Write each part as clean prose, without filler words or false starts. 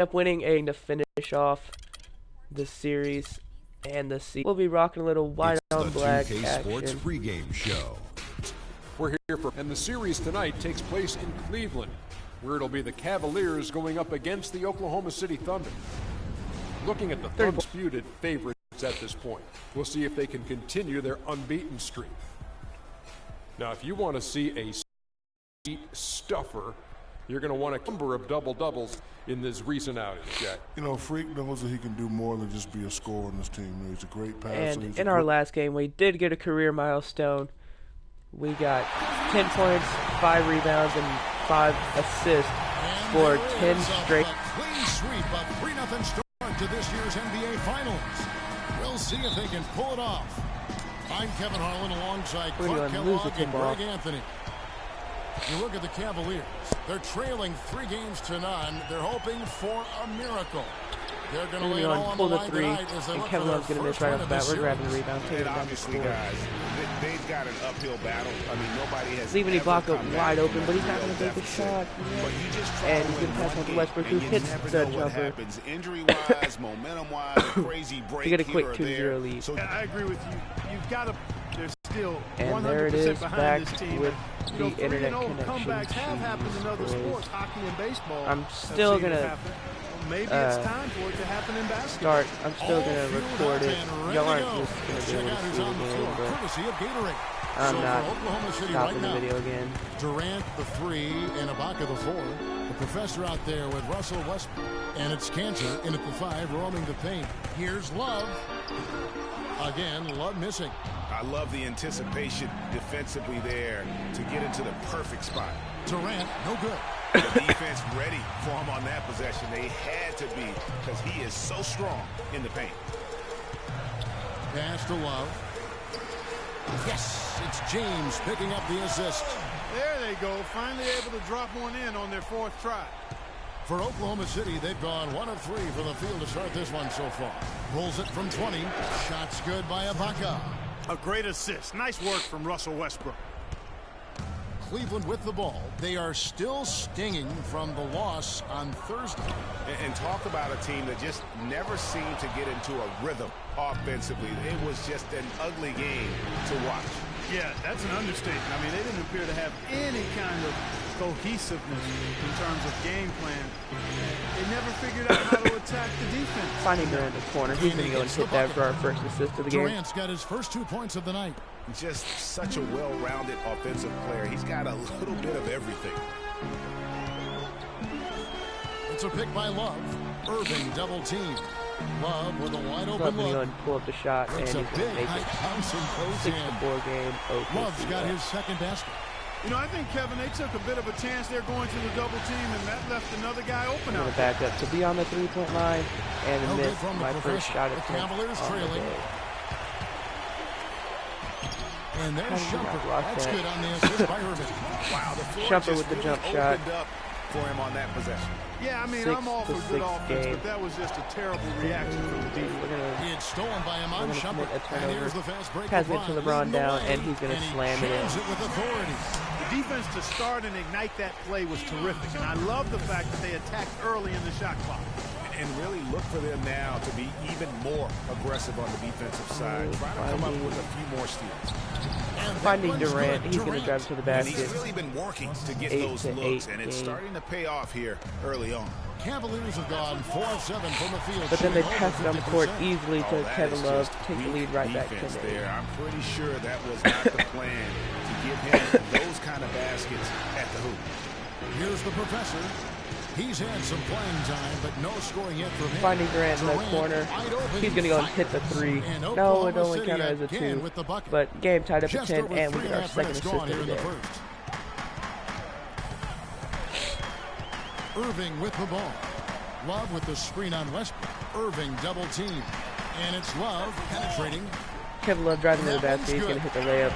up winning to finish off the series and the season. We'll be rocking a little white on black action. Sports pregame show. We're here and the series tonight takes place in Cleveland, where it'll be the Cavaliers going up against the Oklahoma City Thunder. Looking at the undisputed favorites at this point, we'll see if they can continue their unbeaten streak. Now, if you want to see a stuffer, you're going to want a number of double-doubles in this recent outing, Jack. You know, Freak knows that he can do more than just be a scorer on this team. He's a great passer. And in our last game, we did get a career milestone. We got 10 points, 5 rebounds, and 5 assists for 10 straight. Clean sweep, a 3-0 start to this year's NBA Finals. We'll see if they can pull it off. I'm Kevin Harlan alongside Clark Kellogg and Greg Anthony. You look at the Cavaliers. They're trailing 3 games to none. They're hoping for a miracle. They're going to lay it all on the line tonight as they look for their Kevin's going to miss right off the bat. We're grabbing the rebound. And obviously, guys, they've got an uphill battle. I mean, nobody has Leaving Ibaka wide open, but he's not going to take a shot. And he's going to pass on to Westbrook, who hits the jumper. Injury-wise, momentum-wise, crazy break. To get a quick 2-0 lead. So I agree with you. You've got to. There's still 100% and there it is, behind back this team. with the You know, internet 3-0 connection. comebacks have happened in other sports, hockey and baseball. I'm still gonna maybe it's time for it to happen in basketball. I'm still gonna record it. Y'all aren't just gonna be able to see the game, but I'm not stopping the video again. Durant the 3 and Ibaka the 4. The professor out there with Russell Westbrook, and it's Cantor in at the 5, roaming the paint. Here's Love. Again, Love missing. I love the anticipation defensively there to get into the perfect spot. Durant, no good. The defense ready for him on that possession. They had to be, because he is so strong in the paint. Pass to Love. Yes, it's James picking up the assist. There they go, finally able to drop one in on their 4th try. For Oklahoma City, they've gone 1 of 3 from the field to start this one so far. Rolls it from 20. Shots good by Ibaka. A great assist. Nice work from Russell Westbrook. Cleveland with the ball. They are still stinging from the loss on Thursday. And talk about a team that just never seemed to get into a rhythm offensively. It was just an ugly game to watch. Yeah, that's an understatement. I mean, they didn't appear to have any kind of cohesiveness in terms of game plan. They never figured out how to attack the defense. Finding Durant in the corner. He's going to go and hit that for our first assist of the game. Durant's got his first 2 points of the night. Just such a well-rounded offensive player. He's got a little bit of everything. It's a pick by Love. Irving double team. Love with a wide open look. look. Pull up the shot, and he's going to make it. 6-4 game. Love's got his second basket. You know, I think, Kevin, they took a bit of a chance there going to the double team, and that left another guy open out. Going to back up to be on the 3-point line and miss my first shot at the Cavaliers trailing. And there's Shumpert. That's good on the assist by Irving. Wow, the floor Shumpert just with the really jump shot. opened up for him on that possession. Yeah, I mean, I'm all for good offense, but that was just a terrible reaction from the defense. He had stolen by him on Shumpert. And here's the fast break. Pass it to LeBron down, and he's going to slam it in. It with authority. The defense to start and ignite that play was terrific, and I love the fact that they attacked early in the shot clock. And really look for them now to be even more aggressive on the defensive side. Trying to come up with a few more steals. Finding Durant, he's going to drive to the basket. And he's really been working to get those looks, and it's starting to pay off here early on. Cavaliers have gone 4 of 7 from the field. But then they pass it on the court easily to Kevin Love, take the lead right back to him. I'm pretty sure that was not the plan to give him those kind of baskets at the hoop. Here's the professor. He's had some playing time, but no scoring yet from him. Finding Durant in the corner. He's going to go and hit the 3. No, it only counted as a 2. But game tied up at 10, and we get our second assist of the day. Irving with the ball. Love with the screen on Westbrook. Irving double team. And it's Love penetrating. Kevin Love driving to the basket. He's going to hit the layup.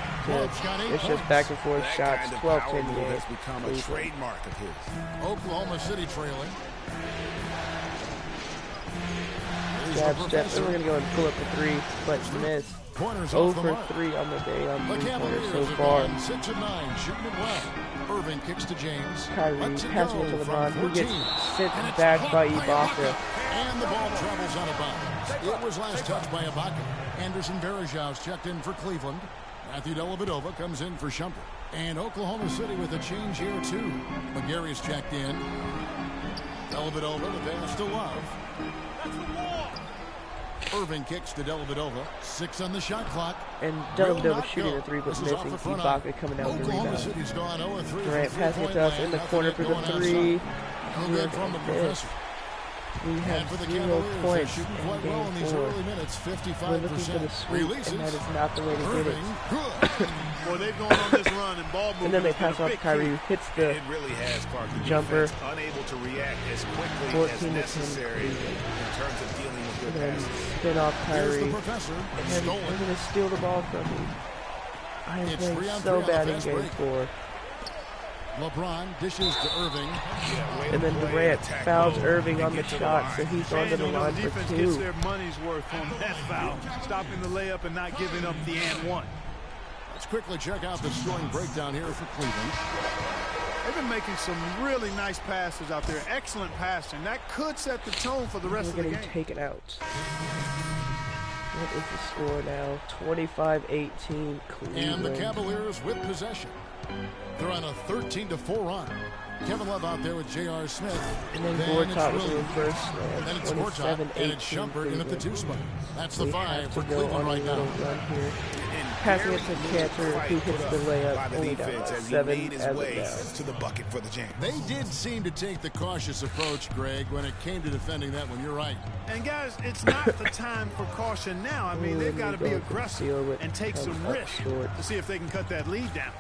It's just back and forth shots. 12-10 game. Has become a trademark of his. Oklahoma City trailing. Jab step. And we're going to go and pull up the 3, but miss. Corners 0 off the for mark. 3 on the day on The 3-pointers so Cavaliers are far. gone 6 of 9, shooting it well. Irving kicks to James. Kyrie Lets it passing go it to from LeBron, who gets 14. sent And it's back blocked by by Ibaka. And the ball travels out of bounds. It was last touched by Ibaka. Anderson Varejão's checked in for Cleveland. Matthew Dellavedova comes in for Shumpert. And Oklahoma City with a change here, too. Mycareer's checked in. Dellavedova, the pass to Love. Irving kicks to Dellavedova. 6 on the shot clock. And Will Dellavedova not shooting go. a 3 but This is off missing. the front Ibaka coming out with the Oklahoma rebound. City's gone 0-3 Durant from passing it to three-point us in the land. corner for Nothing the going 3. outside. No good from the professor. We And have for the 0 Cavaliers, they're points shooting in quite well in game these 4. early minutes, We're looking for the 55%. sweep, Releases. and that is not the way to get it. Irving, good. Well, they've gone on this run and ball movement. And then they has been pass a off big to Kyrie, key. who hits the It really has, Clark. The jumper. defense unable to react as quickly 14 as to 10 necessary Cleveland. in terms of dealing with and good then passes. spin off Here's the Kyrie. professor. And then Stolen. they're going to steal the ball from me. I am It's playing 3 on 3 so on the bad in fast game break. 4. LeBron dishes to Irving. And then Durant fouls Irving on the shot, so he's on to the line the for defense gets 2. their money's worth on that foul, stopping the layup and not giving up the and one. Let's quickly check out the scoring breakdown here for Cleveland. They've been making some really nice passes out there. Excellent passing. That could set the tone for the rest of We're the getting game. taken out. What is the score now? 25-18 Cleveland. And the Cavaliers with possession. They're on a 13-4 run. Kevin Love out there with J.R. Smith. And then it's Gortat with a Williams. reverse slam. Then it's Gortat, and it's Shumpert in at the 2 spot. That's the We 5 have for to go Cleveland on a right little now. run here. And Passing it very to good Cantor, fight who hits put the up layup, by the only down defense as he 7 made his as way it down. to the bucket for the jam. They did seem to take the cautious approach, Greg, when it came to defending that one. You're right. And guys, it's not the time for caution now. I mean, Ooh, they've got to we be go for the aggressive steal with and take some comes up risks short. to see if they can cut that lead down.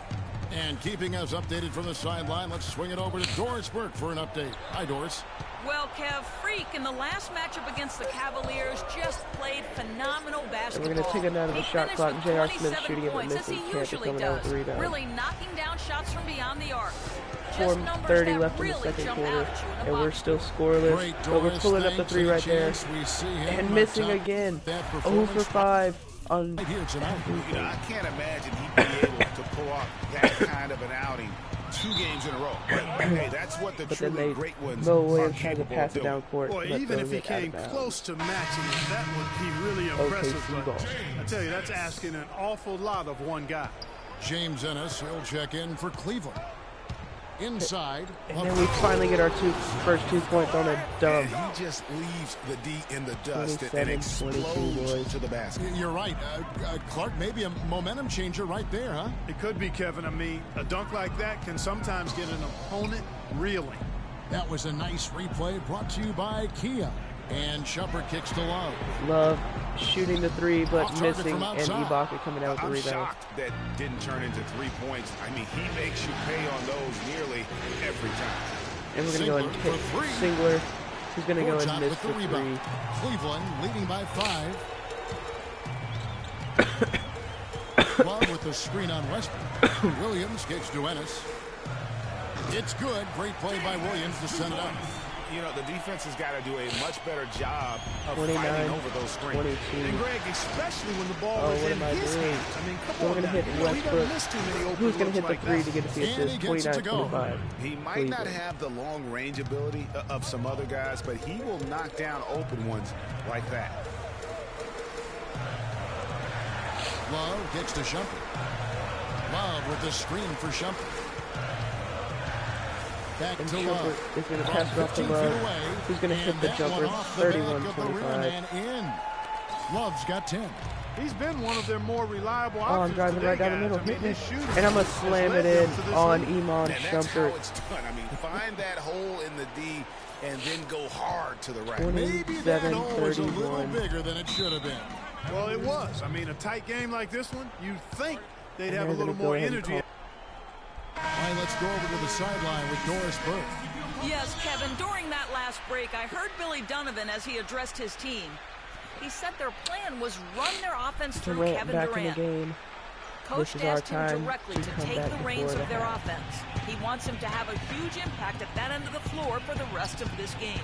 And keeping us updated from the sideline, let's swing it over to Doris Burke for an update. Hi, Doris. Well, Kev, Freak in the last matchup against the Cavaliers just played phenomenal basketball. we're going to take it out of the He shot finished clock. with J.R. Smith 27 shooting it, but points, as missing. he Cantor usually coming out does, with the rebound. really knocking down shots from beyond the arc. Just numbers 4:30 that left in the really second jump quarter, out at you in a and we're box still score. scoreless. Great, But we're Doris. pulling up the Thanks 3 for the right there, chance. We see him and missing atop again. that 0 for performance 5 on. right here tonight. You know, I can't imagine he'd be able to pull off that kind of an outing 2 games in a row. But hey, that's what the But then truly they great ones Mo are Williams trying to capable pass of it doing. down court. Boy, but even throws if he it out of came bounds. close to matching it, that would be really impressive. OKC But ball. I tell you, that's asking an awful lot of one guy. James Ennis, he'll check in for Cleveland. Inside. And then we finally get our first 2 points on a dunk. And he just leaves the D in the dust 27-22, and explodes boys. to the basket. You're right. Clark, maybe a momentum changer right there, huh? It could be, Kevin. I mean, a dunk like that can sometimes get an opponent reeling. That was a nice replay brought to you by Kia. And Shumpert kicks to Love. Love shooting the 3, but Off target missing, from and outside. Ibaka coming out with I'm the rebound. shocked that didn't turn into 3 points. I mean, he makes you pay on those nearly every time. And we're going to go and Singler hit for 3. Singler. He's going to go Gortat and miss with the the rebound. 3. Cleveland leading by 5. Love with the screen on Westbrook. Williams kicks to Ennis. It's good. Great play by Williams to send it up. You know, the defense has got to do a much better job of 29, fighting over those screens. 22. And Greg, especially when the ball Oh, is what in am I his doing? hands. I mean, come So we're on. going to hit now. He Westbrook. doesn't miss too many open Who's going to hit looks the like 3 that. to get us the And he assist? gets it to go. 29-25. He might not Cleveland. have the long range ability of some other guys, but he will knock down open ones like that. Love gets to Shumpert. Love with the screen for Shumpert. Back And to Shumpert Love. is going to From pass it off to 15 feet Love. away, Who's going to hit and the that jumper? one off the back of the rim 31-25. and in. Love's got 10. He's been one of their more reliable Oh, I'm options driving today, right down the guys. middle. I mean, Hit me. his shooting And I'm going to has slam led it them in to this on lead. Iman And that's how Shumpert. it's done. I mean, find that hole in the D and then go hard to the right. 20. Maybe that hole was a little 31. bigger than it should have been. Well, it was. I mean, a tight game like this one, you'd think they'd And have a they're little gonna go more ahead and energy. All right, let's go over to the sideline with Doris Burke. Yes, Kevin, during that last break, I heard Billy Donovan as he addressed his team. He said their plan was run their offense through Durant Kevin back in the Durant. game. Coach This is our asked him time directly to to come take back the reins before of the their half. offense. He wants him to have a huge impact at that end of the floor for the rest of this game.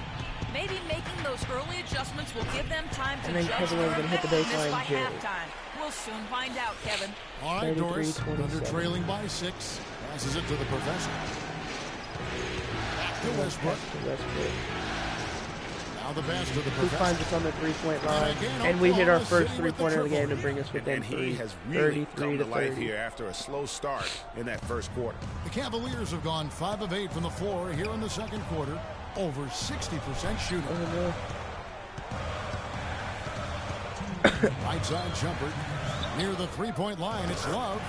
Maybe making those early adjustments will give them time to And then judge Kevin their Love's gonna hit the effectiveness baseline by jig. halftime. We'll soon find out, Kevin. All right, Doris, 33-27. under trailing by 6. Passes it to the professor. Back to Westbrook. Now the pass to the Who professor. finds us on the three-point line, and we hit our first three-pointer of the game to bring us within And he 3, has really 33 come to to life 30. here after a slow start in that first quarter. The Cavaliers have gone 5 of 8 from the floor here in the second quarter. Over 60% shooting. Right side jumper. Near the three-point line, it's Love.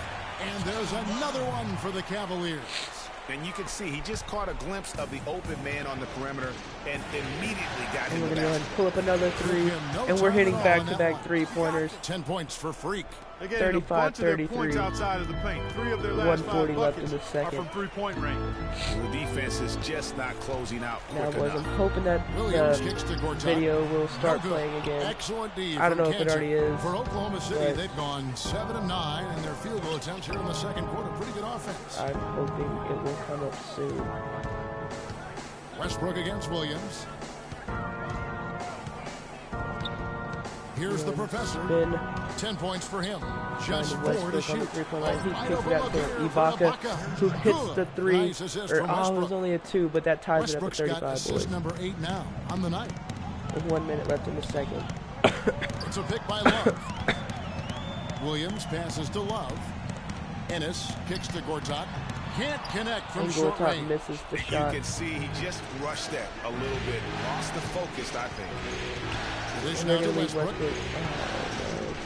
And there's another one for the Cavaliers. And you can see he just caught a glimpse of the open man on the perimeter and immediately got And him we're the going to go ahead basket. and pull up another 3, and we're hitting back-to-back three-pointers. 10 points for Freak. They gave a bunch of their 35-33. points outside of the paint. 3 of their last 5 140 left buckets in the are second. from three-point range. The defense is just not closing out Now, quick boys, I'm enough. hoping that Williams the kicks to Gortat. video will start No good. playing again. Excellent D I don't from know if it Kansas. already is, For Oklahoma City, but- they've gone 7 of 9 in their field goal attempts here in the second quarter. Pretty good offense. I'm hoping it will come up soon. Westbrook against Williams. Here's the professor. Been 10 points for him. trying Just to 4 to Westbrook on the shoot. three-point line. He Wide kicks it out open to look here for Ibaka, who hits Good. the 3. Nice assist Or, from it was Westbrook. only a 2, but that ties it up at Westbrook's got 35, assist boys. number 8 now on the night. With 1 minute left in the second. It's a pick by Love. Williams passes to Love. Ennis kicks to Gortat. Can't connect from And short Gortat range. misses the You shot. can see he just rushed that a little bit. Lost the focus, I think. Dish And now they're to going to leave Westbrook. Westbrook.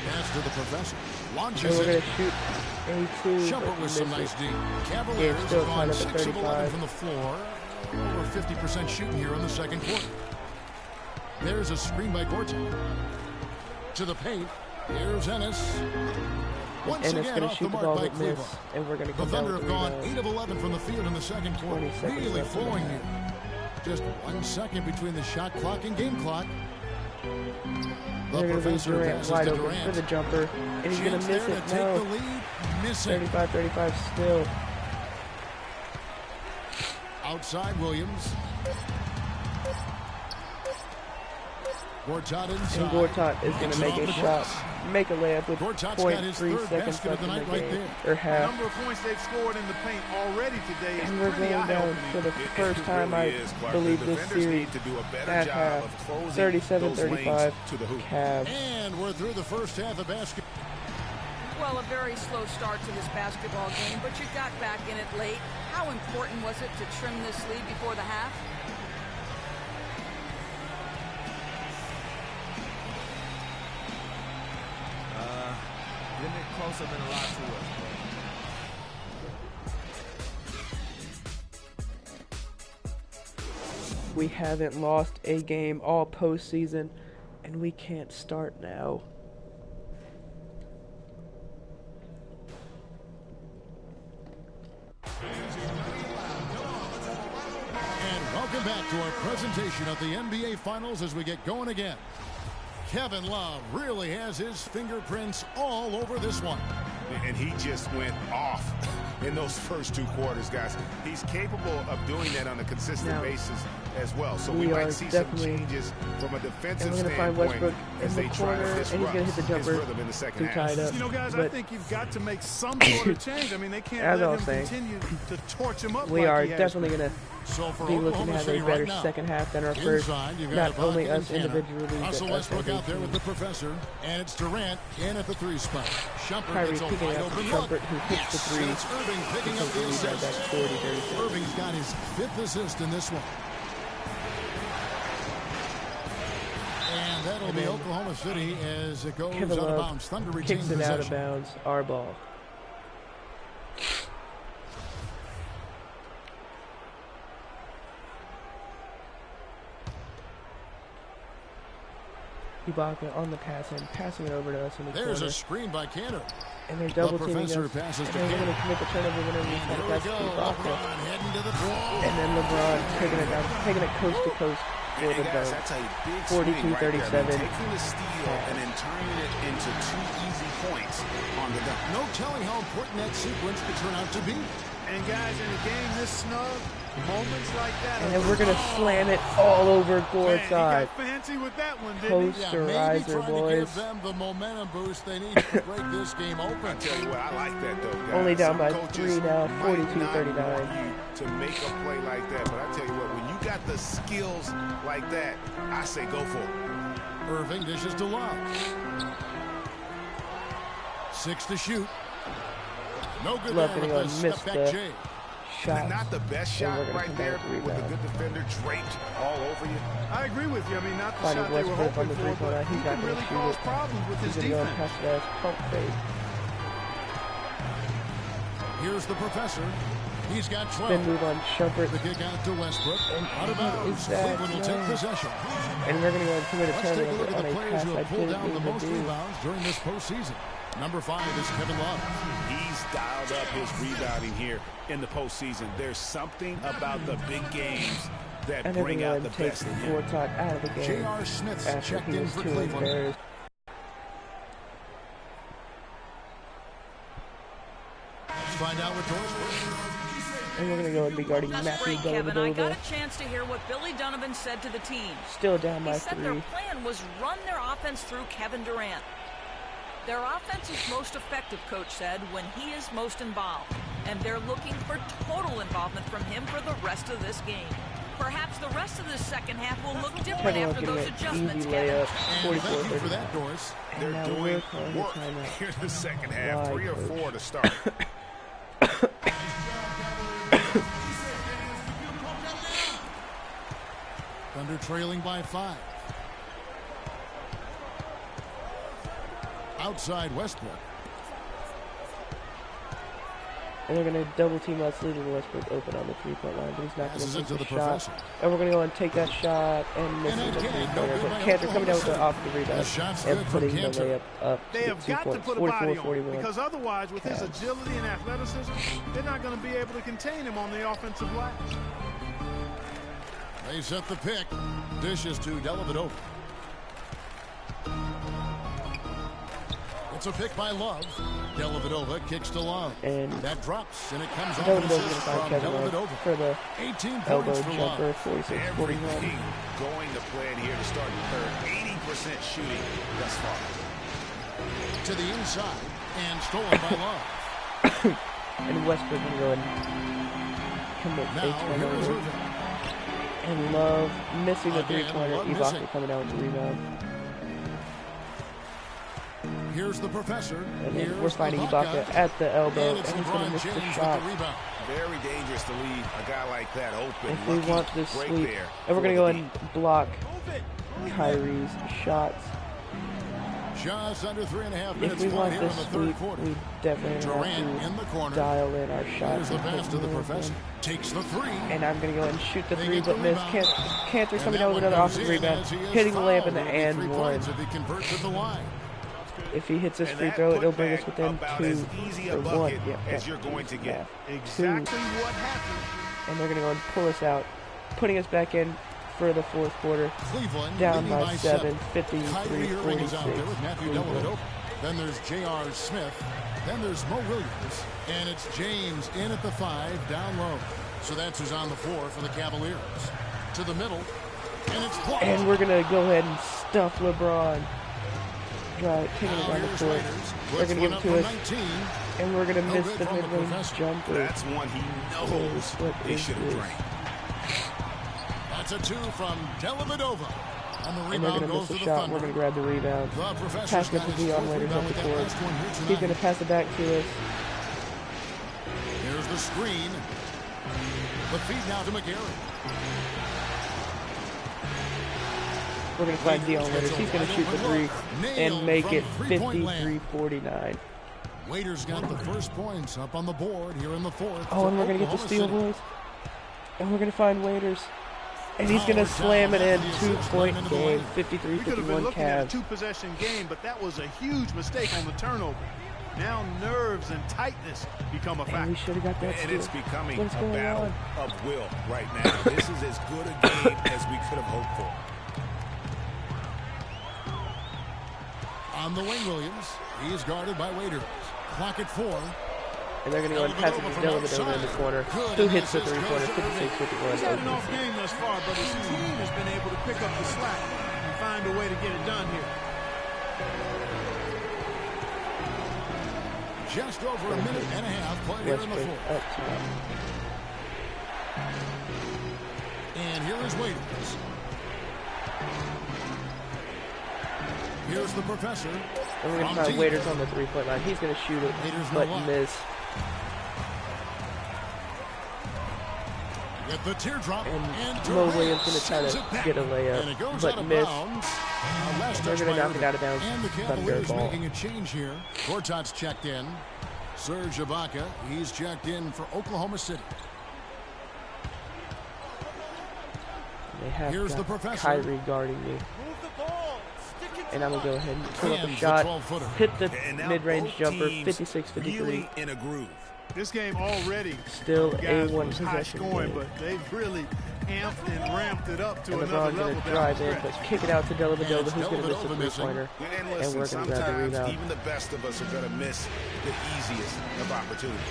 Pass to the professor. And Launches we're going it. to shoot A2. Shumpert but with some misses. nice D. Cavaliers Yeah, still have gone tied up at 6 of 11 35. from the floor. Over 50% shooting here in the second quarter. There's a screen by Gortat. To the paint. Here's Ennis. Once Ennis again going to off shoot the the mark ball by but miss. Cleveland. And we're going to The come down Thunder with have gone 3 8 of 11 from the field in the second quarter. 20 seconds Really left in the flowing half. here. Just 1 second between the shot clock and game clock. The They're going to leave professor Durant passes wide to open Durant. for the jumper. And he's going Chance to miss there it. to take No. the lead. Missing. 35-35 still. Outside Williams. Gortat inside. And Gortat is going Kicks to it make off a the shot. glass. Make a layup with Gortat's got 0.3 his third seconds basket of left the in the night right game. there. Or The half. number of points they've scored in the paint already today is And we're pretty going down eye-opening. for the first time, I Really is, Clark. believe, The this defenders series need to do a better at job half. of closing 37-35 those lanes to the hoop. Cavs. And we're through the first half of basketball. Well, a very slow start to this basketball game, but you got back in it late. How important was it to trim this lead before the half? Getting it closer than a lot to us. We haven't lost a game all postseason, and we can't start now. And welcome back to our presentation of the NBA Finals as we get going again. Kevin Love really has his fingerprints all over this one. And he just went off in those first 2 quarters, guys. He's capable of doing that on a consistent Now, basis as well. So we we are might see some definitely- changes from a And defensive we're going to find standpoint Westbrook as in they the try corner, to and he's going to hit the disrupt his jumper. rhythm in the second Too half. tied up. You know, guys, I But think you've got to make some sort of change. I mean, they can't As I let was him saying, continue to torch him up we like are he has definitely been. going to So for be looking to Oklahoma have City a better right now, second half than our first. inside, you've got Not Ibaka only and us Tanner. individually, Russell but us Westbrook as a out there team. with the professor, and it's Durant in at the 3 spot. Shumpert Kyrie gets a picking wide up the open look. Shumpert, who hits the Yes, 3. and it's Irving picking up the Lead by assist. about 40-30. Irving's got his 5th assist in this one. And that'll be then Oklahoma City as it goes Kevin out of Love bounds. Thunder retains kicks it out of possession. bounds. Our ball. Ibaka on the pass and passing it over to us in the There's corner. a screen by Cantor. And they're double The teaming professor us. passes And to then we're Cantor. going to commit the turnover when we Here try to we pass go. to Ibaka. LeBron heading to the ball. And then LeBron taking it down, taking it coast to coast for the And guys, dunk. that's a big swing right there. I mean, 42-37. taking the steal and then turning it into 2 easy points on the dunk. No telling how important that sequence could turn out to be. And guys, in a game this snug, Moments like that. And then we're going to slam it all over court side. Fancy with that one, didn't he? Posterizer, boys. To give them the momentum boost they need to break this game open. I tell you what, I like that though, guys. Only down by Some 3 now, coaches might not 42-39. want you to make a play like that, but I tell you what, when you got the skills like that, I say go for it. Irving dishes to Love. 6 to shoot. No good Love there going with to the miss step the back J. shot. Not the best shot right there with a good defender draped all over you. I agree with you. I mean, not the Finding shot they were Westbrook on hoping the for, three-point line. but He's he not can going to really shoot cause it. problems with his He's going to go defense. past that pump fake. Here's the professor. He's got 12. Then move on Shumpert. The kick out to Westbrook. Out of bounds. Is that Cleveland will take possession. And we're going to go and commit a Let's take a turnover look at on the a players pass who I have pulled didn't down the mean most to do. rebounds during this postseason. Number 5 is Kevin Love. He's dialed up his rebounding here in the postseason. There's something about the big games that And bring out the take best in him. Warthog out of the game J.R. Smith's after checked he in was for too Cleveland. embarrassed. Let's find out what doors were. And we're going to go and be guarding Last Matthew break, Kevin, I got Dellavedova. a chance to hear what Billy Donovan said to the team. Still down He by said 3. their plan was run their offense through Kevin Durant. Their offense is most effective, Coach said, when he is most involved. And they're looking for total involvement from him for the rest of this game. Perhaps the rest of the second half will look different Kevin after getting those an adjustments, easy Kevin. layup, And thank you for 44-30. that, Doris. And They're now doing we're calling the work timeout. here in the second half. Why, 3 or Coach? 4 to start. Thunder trailing by 5. Outside Westbrook. And they're going to double team us, leaving Westbrook open on the 3-point line, but he's not going Passes to it take to the the shot. professor. And we're going to go and take that shot and miss And the again, no 3-pointer. good But by Cantor coming down with the Oklahoma offensive The rebound shot's and good putting from the Cantor. layup up They to have get 2 got to points, put a body on him, 44-41. because otherwise, with his Cavs. agility and athleticism, they're not going to be able to contain him on the offensive glass. They set the pick. Dishes to Dellavedova. It's a pick by Love. Dellavedova kicks to Love. And that drops, and it comes off Dellavedova's an going to assist find from Kevin Love Dellavedova. for the 18 elbow points for jumper, Love. 46-41. Everything going to plan here to start the third. 80% shooting thus far. To the inside, and stolen by Love. And Westbrook going to go and commit a Now, here is turnover. Irving. And Love missing the Again, 3-pointer. Love missing. Ibaka coming out with the rebound. Here's the professor. And then Here's we're finding Ibaka. Ibaka at the elbow, And and it's he's going to LeBron miss the James shot. with the rebound. Very dangerous to leave a guy like that open. If we Lucky want this break sweep, there and we're going to for go the and block Kyrie's shots. Just under 3.5 If minutes we gone want here in this the third sweep, quarter. we definitely Durant in the have corner. to dial in our shots. Here's the and pass take to the more of professor. them. Takes the 3. And I'm going to go and shoot the They 3, get but the miss. rebound. Cantor And coming that out with one another goes offensive in rebound, as he is hitting the layup in the fouled. It'll be 3 and 1. points if he converts at the line. If he hits this And free that throw, it'll putback bring us within about 2 as easy a or 1. bucket Yeah, as you're going to get. Exactly what happened. And they're going to go and pull us out, putting us back in for the fourth quarter. Cleveland Down leading by 7, Kyrie Irving is out there with 53-46. Matthew Dellavedova. Then there's J.R. Smith. Then there's Mo Williams. And it's James in at the 5, down low. So that's who's on the floor for the Cavaliers. To the middle. And it's blocked. And we're going to go ahead and stuff LeBron. Drive, taking it Now down the here's court. Raiders. They're Puts going to one give it up to from us. 19. And we're going to No miss good the from the mid-range professor. jumper. That's one he knows What he is should have this? drained. That's a 2 from Dellavedova. And the And they're rebound going to goes miss to the the shot. Thunder. We're going to grab the rebound. The professor's Pass it got to his Dion fourth Waiters rebound up with the that court. last one here He's tonight. going to pass it back to us. Here's the screen. The feed now to Mycareer. We're going to find Dion Waiters. He's going to shoot the 3 and make it 53-49. Waiters got the first points up on the board here in the fourth. Oh, and we're going to get the steal, boys. And we're going to find Waiters. And he's going to slam it in. 2-point game. We could have been 53-51 looking at a Cavs. two-possession game, but that was a huge mistake on the turnover. Now nerves and tightness become a And factor. we should have got that And steal. it's becoming What's a going battle on? of will right now. This is as good a game as we could have hoped for. On the wing, Williams. He's guarded by Waiters. Clock at 4. And they're going to go and pass it to Dellavedova in the corner, who hits the three-pointer, 56-51. He's had an off game thus far, but his team has been able to pick up the slack and find a way to get it done here. Just over a minute and a half played here in the fourth. Up top. And here is Waiters. Here's the professor. And we're going to try Waiters on the three-point line. He's going to shoot it, but miss. With the teardrop, and Mo Williams going to try to get a layup, but miss. They're going to knock it out of bounds. And the Cavaliers making a change here. Gortat's checked in. Serge Ibaka, he's checked in for Oklahoma City. They have Here's the professor. Kyrie guarding me. And I'm going to go ahead and pull up a shot, hit the mid-range jumper, 56-53. Really in a groove. This game already still a one high possession scoring, game. but they've really amped and ramped it up to And another LeBron's level. going to drive in, but kick it out to Dellavedova, who's going to miss a three-pointer. And And listen, we're going to grab the sometimes rebound. even the best of us are going to miss the easiest of opportunities.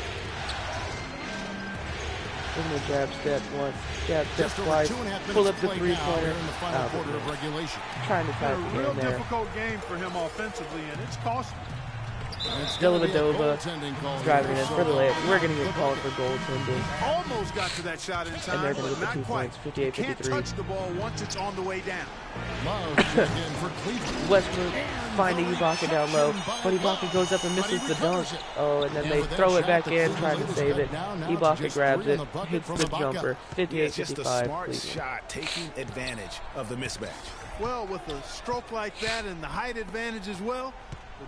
We're going to jab step once, jab step twice, pull up the three-pointer. Trying to tie it A real in there. difficult game for him offensively, and it's costly. Dellavedova driving in for the layup. We're going to get called for goaltending. Almost got to that shot in time, And they're going to but get the not 2 quite. points, You can't 58-53. touch the ball once it's on the way down. Westbrook finding Ibaka down low, but Ibaka goes up and misses the dunk. Oh, and then they throw it back in, trying to save it. Ibaka grabs it, hits the jumper, 58-55. Just a smart shot, taking advantage of the mismatch. Well, with a stroke like that and the height advantage as well,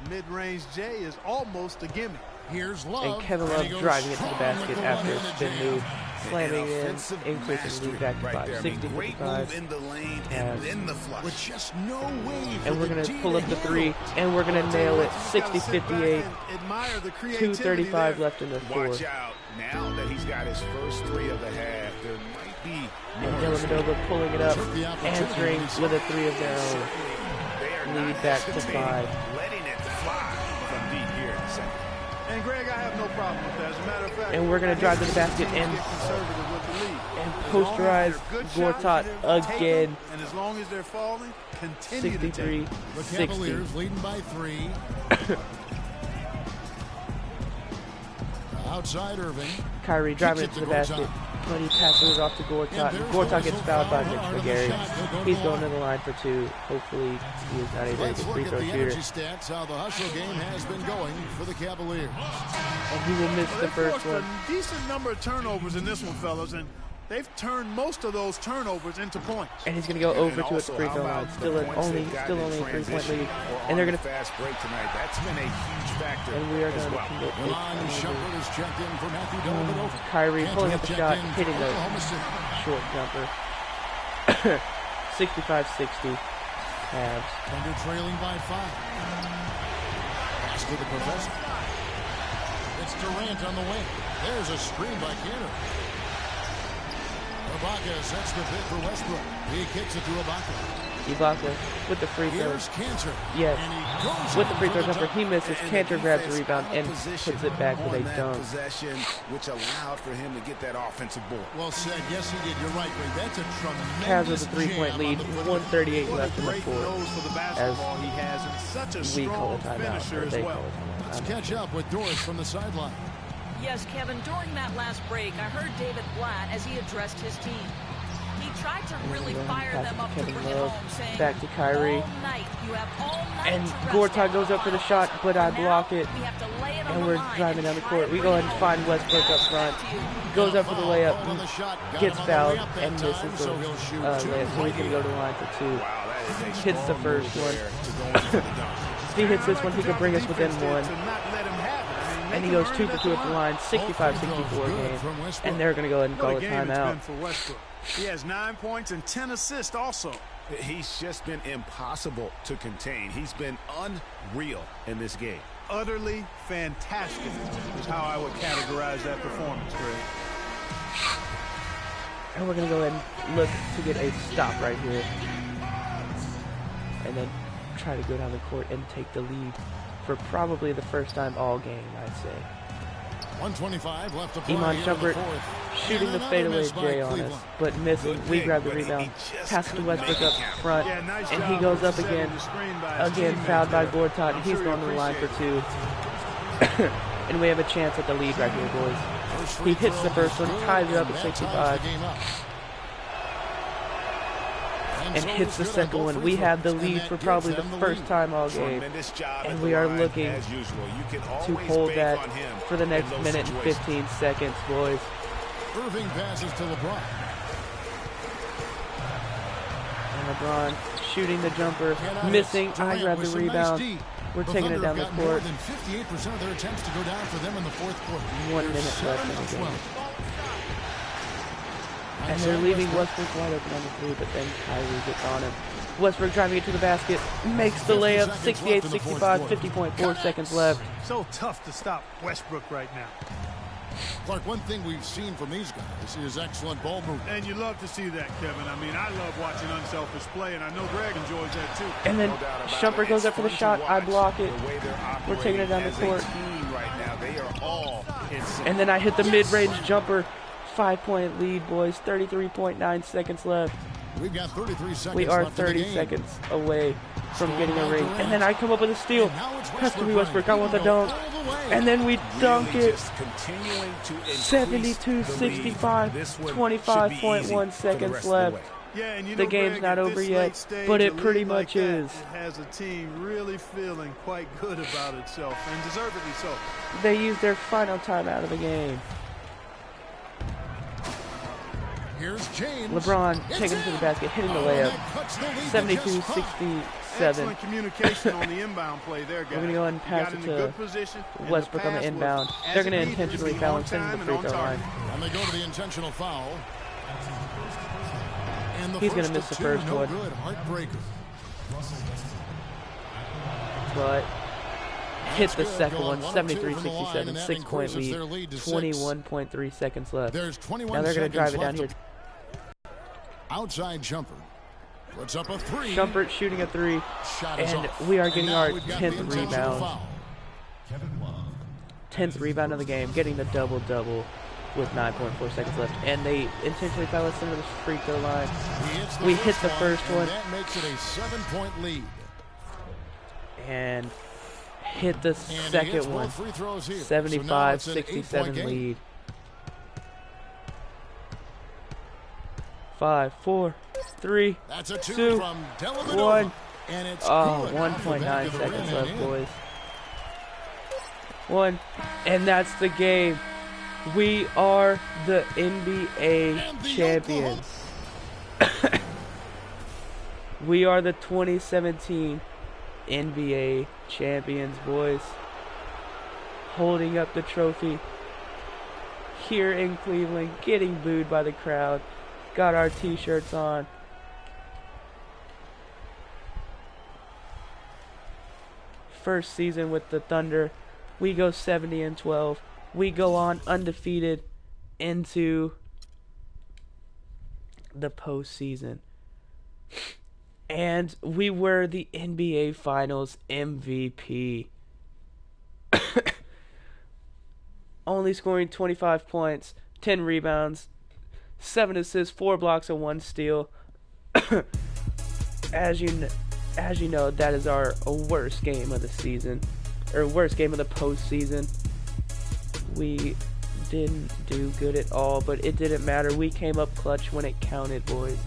the mid-range J is almost a gimme. Here's Love. And Kevin Love driving it to the basket after a spin move, slamming in, increasing the lead back to 5, 60-55. With just no way. And we're going to pull up the three, and we're going to nail it, 60-58. 2:35 left in the fourth. Watch out now that he's got his first three of the half. There might be And Dellavedova pulling it up, answering with a three of their own. Lead back to 5. Letting it fly from deep here in the second. And Greg, I have no problem with that. As a matter of fact, And we're going to drive to the basket and posterize Gortat again. And as long as they're falling, continue to take. 63-60. The Cavaliers leading by 3. Outside Irving. Kyrie driving it to the basket, but he passes it off to Gortat. Gortat gets fouled by Mitch McGarry. He's going to the line for 2. Hopefully, he is not a very good free throw shooter. Stats, how the hustle game has been going for the Cavaliers. And he will miss the first one. A decent number of turnovers in this one, fellas, and they've turned most of those turnovers into points. And he's going to go over to a free throw line. Still only a 3-point lead. And they're going to fast break tonight. That's been a huge factor. And we are going to commit Ron Shumpert is checked in for Matthew Dellavedova. Kyrie pulling up the shot, hitting the short jumper. 65-60. Cavs. Thunder trailing by 5. Pass to the professor. It's Durant on the wing. There's a screen by Cantor. Ibaka sets the pit for Westbrook. He kicks it to Ibaka. Ibaka with the free throw. Here's Cantor. Yes. With the free throw jumper, he misses. Cantor grabs the rebound and puts it back with a dunk. Possession, which allowed for him to get that offensive board. Well said. Yes, he did. You're right, Ray. That's a Cavs with tremendous a 3-point lead. 138 left in the fourth. For the basketball he has, and such a We call a strong timeout. finisher Or as they well. call a timeout. Let's catch up with Doris from the sideline. Yes, Kevin, during that last break, I heard David Blatt as he addressed his team. He tried to really fire them up to bring it home, saying, back to Kyrie. all night, you have all night And to rest Gortat goes up for the shot, but I block it. We have to lay it on And the we're line driving down the try court. to We bring go it ahead and home. find Westbrook up front. Goes up for the layup, gets fouled, and misses the layup. So he can go to the line for 2. Hits the first one. If he hits this one, he could bring us within 1. And he goes 2 for 2 at the line, 65-64 game. And they're going to go ahead and call a timeout. He has 9 points and 10 assists also. He's just been impossible to contain. He's been unreal in this game. Utterly fantastic is how I would categorize that performance, Greg. And we're going to go ahead and look to get a stop right here. And then try to go down the court and take the lead for probably the first time all game, I'd say. 1:25 left to play. Iman here in the Shumpert fourth. shooting And the another fadeaway miss by J on Cleveland. us, but missing. We grab the rebound, pass to Westbrook up front, Yeah, nice and he job goes up setting again. the screen by his Again, teammates fouled by there. Gortat. I'm He's sure going he to the line for appreciates 2. And we have a chance at the lead right here, boys. He hits the first one, ties it up at 65. And hits the second one. We have the lead for probably the first time all game. And we are looking to hold that for the next minute and 15 seconds, boys. Irving passes to LeBron. And LeBron shooting the jumper, missing. I grab the rebound. We're taking it down the court. More than 58% of their attempts to go down for them in the fourth quarter. 1 minute left in the game. And they're leaving Westbrook wide open on the 3, but then Kyrie gets on him. Westbrook driving it to the basket, makes the layup, 68-65, 50.4 seconds left. So tough to stop Westbrook right now. Clark, one thing we've seen from these guys is excellent ball movement. And you love to see that, Kevin. I mean, I love watching unselfish play, and I know Greg enjoys that too. And then Shumpert goes up for the shot. I block it. We're taking it down the court. And then I hit the mid-range jumper. 5-point lead, boys. 33.9 seconds left. We've got 33 seconds. We are left 30 in the game. seconds away from getting a ring. And then I come up with a steal. Pass to me, Westbrook. I want the dunk. And then we dunk it. 72-65. 25.1 seconds left. Yeah, and you The know, game's Greg, not at over this yet, late stage, but it a pretty lead much like that, is. It has a team really feeling quite good about itself, and deservedly so. They used their final timeout of the game. Here's James. LeBron taking it to the basket, hitting the layup. 72-67. Excellent communication on the inbound play there, guys. We're going to go ahead and pass it to Westbrook on the inbound. They're going to intentionally foul him, send him to the free throw line. And they go to the intentional foul. And the He's going to miss the first no one. good. Heartbreaker. But hit the second one, 73-67, 6-point lead, 21.3 seconds left. There's 21 Now they're going to drive it down seconds here. Outside Shumpert puts up a 3. Shumpert shooting a 3, Shot is and off. we are getting And now our we've got 10th the intentional rebound. foul. 10th rebound of the game, getting the double-double with 9.4 seconds left. And they intentionally foul us into the free throw line. We hit the first one. And that makes it a 7-point lead. And hit the And he hits second both one. free throws here. So now it's an 8-point 75-67 game. lead. 5, 4, 3, That's a 2 2, from 1. And it's Oh, good. 1.9 seconds left, boys. 1. And that's the game. We are the NBA champions. We are the 2017 NBA champions, boys. Holding up the trophy here in Cleveland, getting booed by the crowd. Got our t-shirts on. First season with the Thunder. We go 70-12. We go on undefeated into the postseason. And we were the NBA Finals MVP. Only scoring 25 points, 10 rebounds, 7 assists, 4 blocks, and 1 steal. As you know, that is our worst game of the season, or worst game of the postseason. We didn't do good at all, but it didn't matter. We came up clutch when it counted, boys.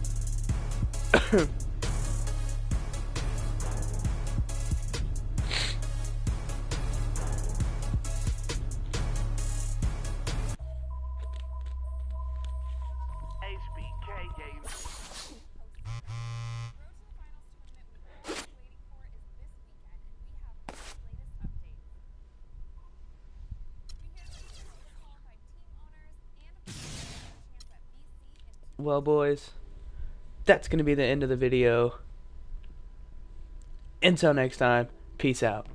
Well, boys, that's going to be the end of the video. Until next time, peace out.